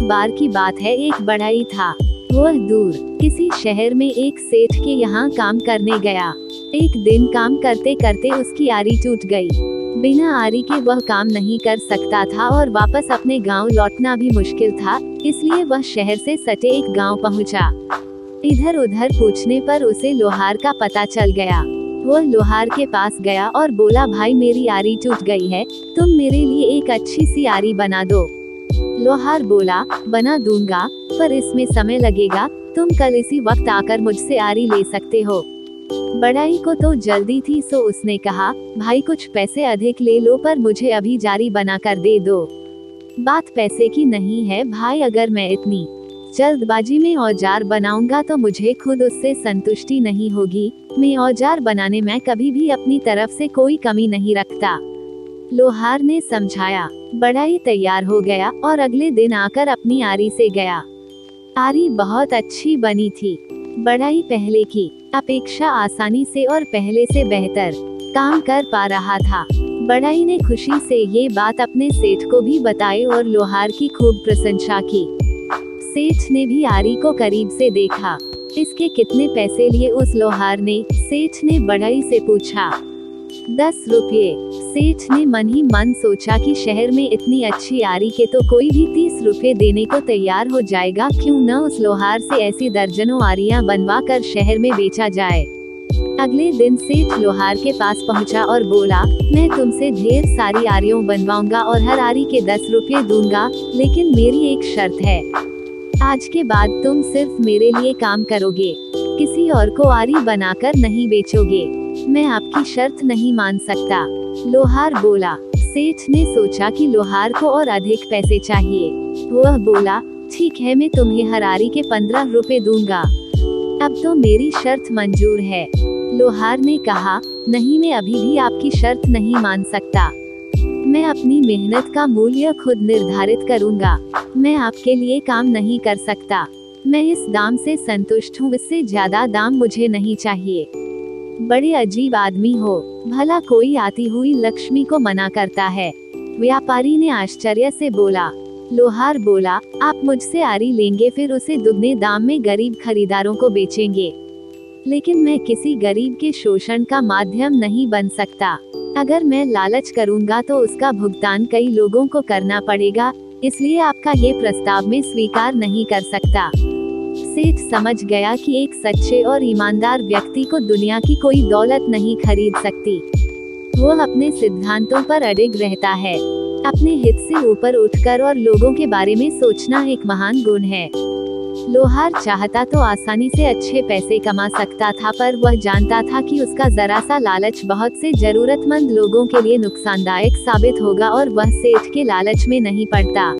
बार की बात है, एक बढ़ई था। वह दूर किसी शहर में एक सेठ के यहाँ काम करने गया। एक दिन काम करते करते उसकी आरी टूट गई। बिना आरी के वह काम नहीं कर सकता था और वापस अपने गांव लौटना भी मुश्किल था, इसलिए वह शहर से सटे एक गांव पहुंचा। इधर उधर पूछने पर उसे लोहार का पता चल गया। वह लोहार के पास गया और बोला, भाई मेरी आरी टूट गई है, तुम मेरे लिए एक अच्छी सी आरी बना दो। लोहार बोला, बना दूंगा, पर इसमें समय लगेगा, तुम कल इसी वक्त आकर मुझसे आरी ले सकते हो। बढ़ई को तो जल्दी थी, सो उसने कहा, भाई कुछ पैसे अधिक ले लो, पर मुझे अभी जारी बना कर दे दो। बात पैसे की नहीं है भाई, अगर मैं इतनी जल्दबाजी में औजार बनाऊंगा तो मुझे खुद उससे संतुष्टि नहीं होगी। मैं औजार बनाने में कभी भी अपनी तरफ से कोई कमी नहीं रखता। लोहार ने समझाया। बढ़ई तैयार हो गया और अगले दिन आकर अपनी आरी से गया। आरी बहुत अच्छी बनी थी। बढ़ई पहले की अपेक्षा आसानी से और पहले से बेहतर काम कर पा रहा था। बढ़ई ने खुशी से ये बात अपने सेठ को भी बताई और लोहार की खूब प्रशंसा की। सेठ ने भी आरी को करीब से देखा। इसके कितने पैसे लिए उस लोहार ने? सेठ ने बढ़ई से पूछा। 10 रुपये। सेठ ने मन ही मन सोचा कि शहर में इतनी अच्छी आरी के तो कोई भी 30 रुपये देने को तैयार हो जाएगा, क्यों न उस लोहार से ऐसी दर्जनों आरियां बनवा कर शहर में बेचा जाए। अगले दिन सेठ लोहार के पास पहुंचा और बोला, मैं तुमसे ढेर सारी आरियों बनवाऊंगा और हर आरी के 10 रुपये दूंगा, लेकिन मेरी एक शर्त है। आज के बाद तुम सिर्फ मेरे लिए काम करोगे, किसी और को आरी बनाकर नहीं बेचोगे। मैं आपकी शर्त नहीं मान सकता। लोहार बोला। सेठ ने सोचा कि लोहार को और अधिक पैसे चाहिए। वह बोला, ठीक है, मैं तुम्हें हर आरी के 15 रुपए दूंगा। अब तो मेरी शर्त मंजूर है। लोहार ने कहा, नहीं, मैं अभी भी आपकी शर्त नहीं मान सकता। मैं अपनी मेहनत का मूल्य खुद निर्धारित करूंगा। मैं आपके लिए काम नहीं कर सकता। मैं इस दाम से संतुष्ट हूँ, इससे ज्यादा दाम मुझे नहीं चाहिए। बड़े अजीब आदमी हो, भला कोई आती हुई लक्ष्मी को मना करता है। व्यापारी ने आश्चर्य से बोला। लोहार बोला, आप मुझसे आरी लेंगे, फिर उसे दुगने दाम में गरीब खरीदारों को बेचेंगे, लेकिन मैं किसी गरीब के शोषण का माध्यम नहीं बन सकता। अगर मैं लालच करूंगा तो उसका भुगतान कई लोगों को करना पड़ेगा, इसलिए आपका ये प्रस्ताव मैं स्वीकार नहीं कर सकता। सेठ समझ गया कि एक सच्चे और ईमानदार व्यक्ति को दुनिया की कोई दौलत नहीं खरीद सकती। वो अपने सिद्धांतों पर अडिग रहता है। अपने हित से ऊपर उठकर और लोगों के बारे में सोचना एक महान गुण है। लोहार चाहता तो आसानी से अच्छे पैसे कमा सकता था, पर वह जानता था कि उसका जरा सा लालच बहुत से जरूरतमंद लोगों के लिए नुकसानदायक साबित होगा और वह सेठ के लालच में नहीं पड़ता।